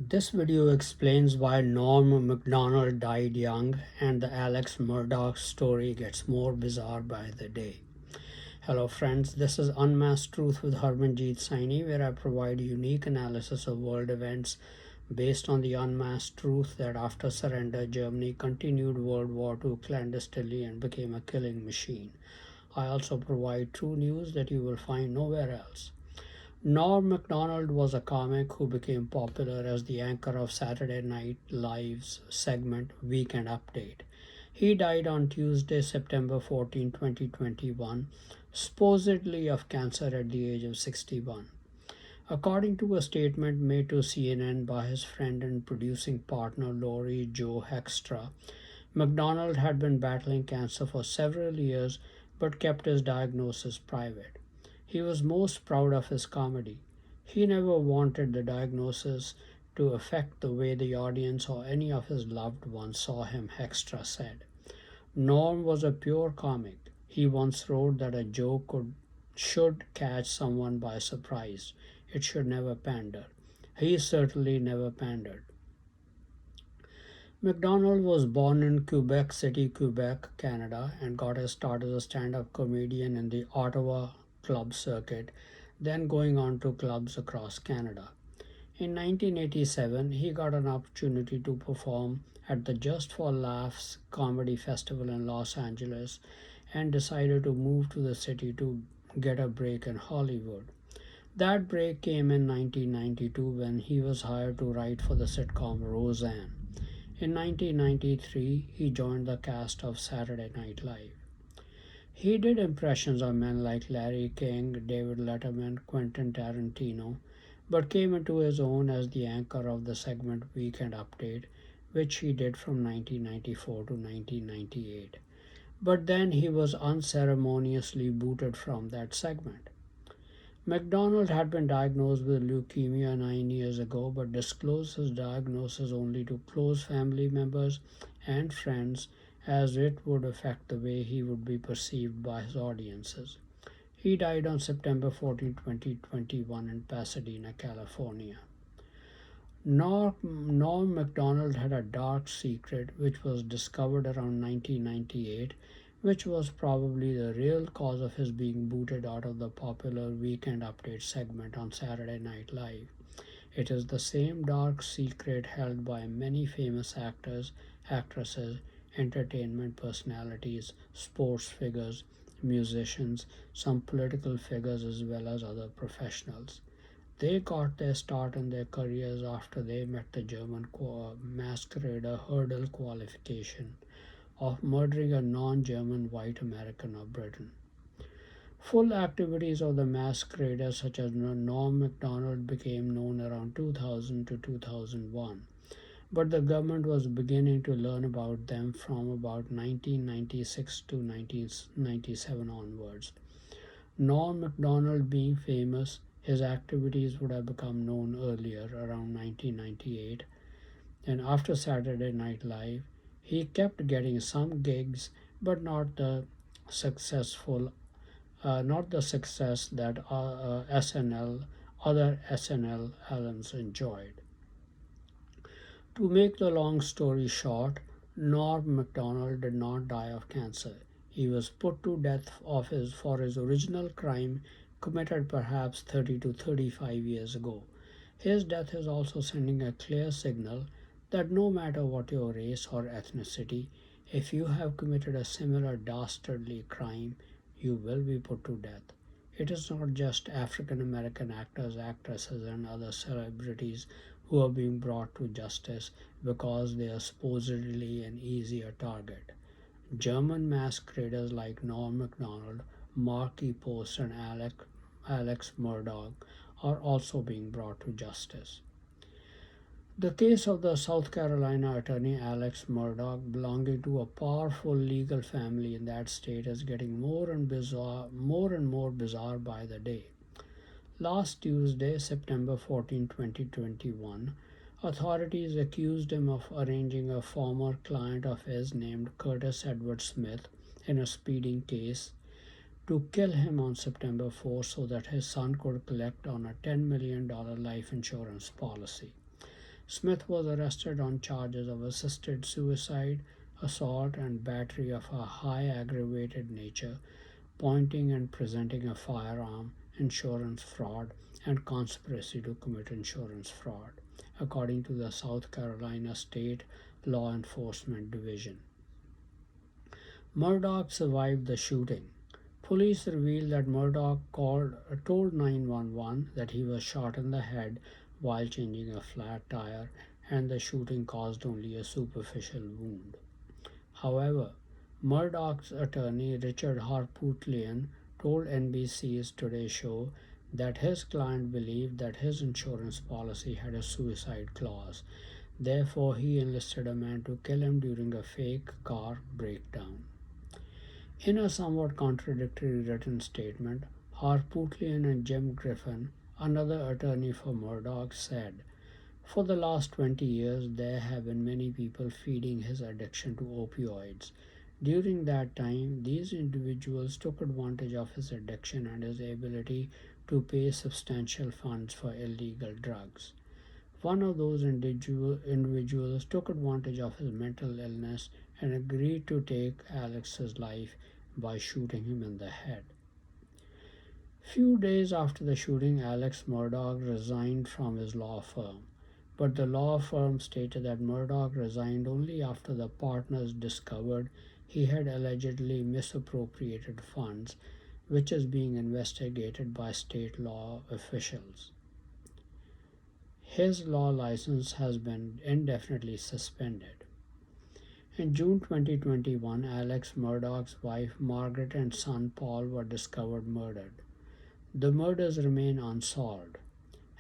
This video explains why Norm Macdonald died young and the Alex Murdaugh story gets more bizarre by the day. Hello friends, this is Unmasked Truth with Harmanjeet Saini, where I provide unique analysis of world events based on the unmasked truth that after surrender, Germany continued World War II clandestinely and became a killing machine. I also provide true news that you will find nowhere else. Norm Macdonald was a comic who became popular as the anchor of Saturday Night Live's segment Weekend Update. He died on Tuesday, September 14, 2021, supposedly of cancer at the age of 61. According to a statement made to CNN by his friend and producing partner Lori Jo Hextra, MacDonald had been battling cancer for several years but kept his diagnosis private. He was most proud of his comedy. He never wanted the diagnosis to affect the way the audience or any of his loved ones saw him, Hextra said. Norm was a pure comic. He once wrote that a joke should catch someone by surprise. It should never pander. He certainly never pandered. MacDonald was born in Quebec City, Quebec, Canada, and got his start as a stand up comedian in the Ottawa club circuit, then going on to clubs across Canada. In 1987, he got an opportunity to perform at the Just for Laughs Comedy Festival in Los Angeles and decided to move to the city to get a break in Hollywood. That break came in 1992 when he was hired to write for the sitcom Roseanne. In 1993, he joined the cast of Saturday Night Live. He did impressions of men like Larry King, David Letterman, Quentin Tarantino, but came into his own as the anchor of the segment Weekend Update, which he did from 1994 to 1998. But then he was unceremoniously booted from that segment. MacDonald had been diagnosed with leukemia 9 years ago, but disclosed his diagnosis only to close family members and friends, as it would affect the way he would be perceived by his audiences. He died on September 14, 2021, in Pasadena, California. Norm Macdonald had a dark secret which was discovered around 1998, which was probably the real cause of his being booted out of the popular Weekend Update segment on Saturday Night Live. It is the same dark secret held by many famous actors, actresses, entertainment personalities, sports figures, musicians, some political figures, as well as other professionals. They got their start in their careers after they met the German masquerader hurdle qualification of murdering a non German white American of Britain. Full activities of the masqueraders, such as Norm Macdonald, became known around 2000 to 2001, but the government was beginning to learn about them from about 1996 to 1997 onwards. Norm Macdonald being famous, his activities would have become known earlier, around 1998, and after Saturday Night Live, he kept getting some gigs, but successful, not the success that other SNL talents enjoyed. To make the long story short, Norm Macdonald did not die of cancer. He was put to death for his original crime committed perhaps 30 to 35 years ago. His death is also sending a clear signal that no matter what your race or ethnicity, if you have committed a similar dastardly crime, you will be put to death. It is not just African American actors, actresses, and other celebrities who are being brought to justice because they are supposedly an easier target. German masqueraders like Norm Macdonald, Marky Post, and Alex Murdaugh are also being brought to justice. The case of the South Carolina attorney Alex Murdaugh, belonging to a powerful legal family in that state, is getting more and more bizarre by the day. Last Tuesday, September 14, 2021, authorities accused him of arranging a former client of his named Curtis Edward Smith in a speeding case to kill him on September 4 so that his son could collect on a $10 million life insurance policy. Smith was arrested on charges of assisted suicide, assault, and battery of a high aggravated nature, pointing and presenting a firearm, insurance fraud, and conspiracy to commit insurance fraud, according to the South Carolina State Law Enforcement Division. Murdock survived the shooting. Police revealed that Murdock told 911 that he was shot in the head while changing a flat tire and the shooting caused only a superficial wound. However, Murdoch's attorney Richard Harpootlian told NBC's Today Show that his client believed that his insurance policy had a suicide clause. Therefore, he enlisted a man to kill him during a fake car breakdown. In a somewhat contradictory written statement, Harpootlian and Jim Griffin, another attorney for Murdoch, said, "For the last 20 years, there have been many people feeding his addiction to opioids. During that time, these individuals took advantage of his addiction and his ability to pay substantial funds for illegal drugs. One of those individuals took advantage of his mental illness and agreed to take Alex's life by shooting him in the head." Few days after the shooting, Alex Murdaugh resigned from his law firm. But the law firm stated that Murdoch resigned only after the partners discovered he had allegedly misappropriated funds, which is being investigated by state law officials. His law license has been indefinitely suspended. In June 2021, Alex Murdaugh's wife Margaret and son Paul were discovered murdered. The murders remain unsolved.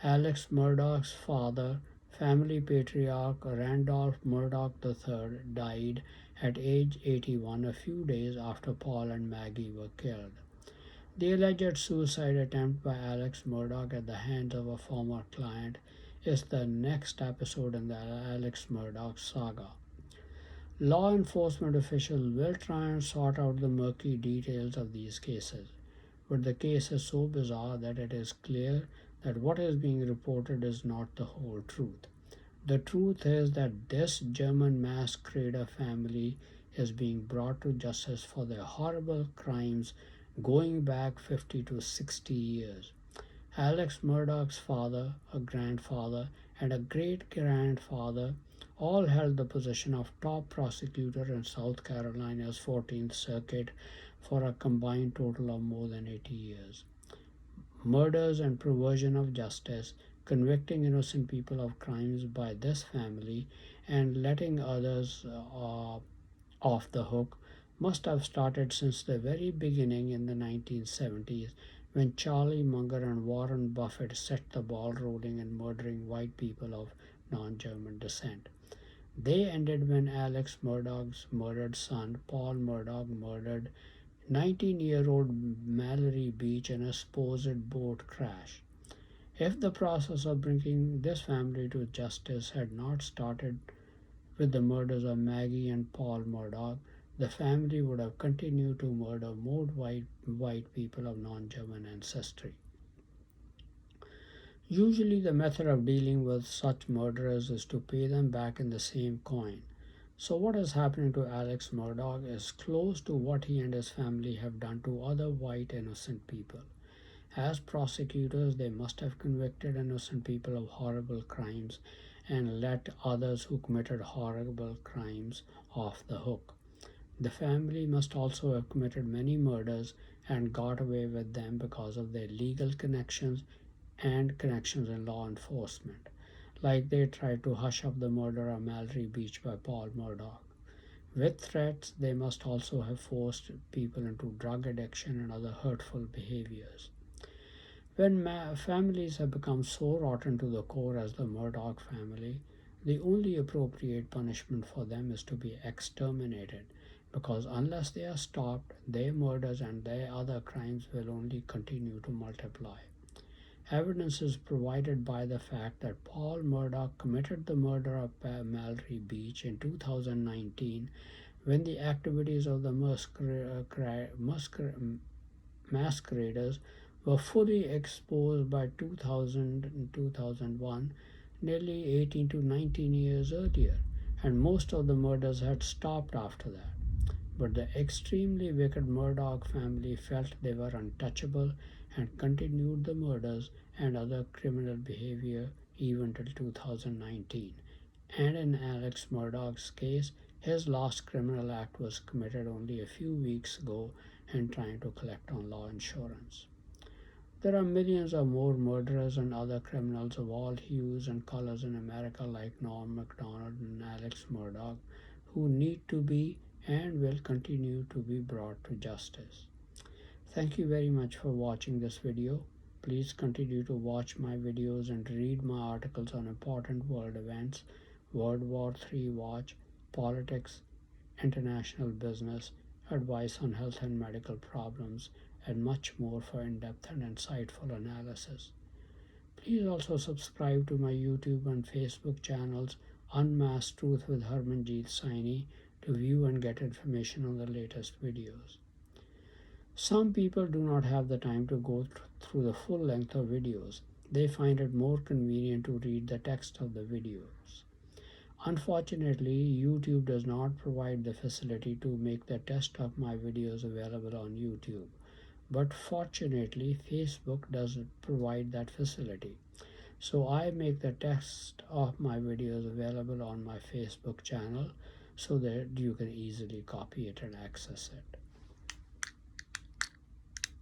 Alex Murdaugh's father, family patriarch Randolph Murdock III, died at age 81 a few days after Paul and Maggie were killed. The alleged suicide attempt by Alex Murdaugh at the hands of a former client is the next episode in the Alex Murdaugh saga. Law enforcement officials will try and sort out the murky details of these cases, but the case is so bizarre that it is clear that what is being reported is not the whole truth. The truth is that this German masquerader family is being brought to justice for their horrible crimes going back 50 to 60 years. Alex Murdaugh's father, a grandfather, and a great grandfather all held the position of top prosecutor in South Carolina's 14th Circuit for a combined total of more than 80 years. Murders and perversion of justice, convicting innocent people of crimes by this family, and letting others off the hook must have started since the very beginning in the 1970s when Charlie Munger and Warren Buffett set the ball rolling in murdering white people of non-German descent. They ended when Alex Murdaugh's murdered son, Paul Murdock, murdered 19-year-old Mallory Beach in a supposed boat crash. If the process of bringing this family to justice had not started with the murders of Maggie and Paul Murdock, the family would have continued to murder more white people of non-German ancestry. Usually, the method of dealing with such murderers is to pay them back in the same coin. So, what is happening to Alex Murdaugh is close to what he and his family have done to other white innocent people. As prosecutors, they must have convicted innocent people of horrible crimes and let others who committed horrible crimes off the hook. The family must also have committed many murders and got away with them because of their legal connections and connections in law enforcement, like they tried to hush up the murder of Mallory Beach by Paul Murdock. With threats, they must also have forced people into drug addiction and other hurtful behaviors. When families have become so rotten to the core as the Murdoch family, the only appropriate punishment for them is to be exterminated, because unless they are stopped, their murders and their other crimes will only continue to multiply. Evidence is provided by the fact that Paul Murdock committed the murder of Mallory Beach in 2019 when the activities of the masqueraders were fully exposed by 2000 and 2001. nearly 18 to 19 years earlier, and most of the murders had stopped after that. But the extremely wicked Murdock family felt they were untouchable and continued the murders and other criminal behavior even till 2019. And in Alex Murdaugh's case, his last criminal act was committed only a few weeks ago in trying to collect on law insurance. There are millions of more murderers and other criminals of all hues and colors in America, like Norm Macdonald and Alex Murdaugh, who need to be and will continue to be brought to justice. Thank you very much for watching this video. Please continue to watch my videos and read my articles on important world events, World War III watch, politics, international business, advice on health and medical problems, and much more for in-depth and insightful analysis. Please also subscribe to my YouTube and Facebook channels Unmasked Truth with Harmanjeet Saini to view and get information on the latest videos. Some people do not have the time to go through the full length of videos. They find it more convenient to read the text of the videos. Unfortunately, YouTube does not provide the facility to make the text of my videos available on YouTube. But fortunately, Facebook does provide that facility. So I make the text of my videos available on my Facebook channel so that you can easily copy it and access it.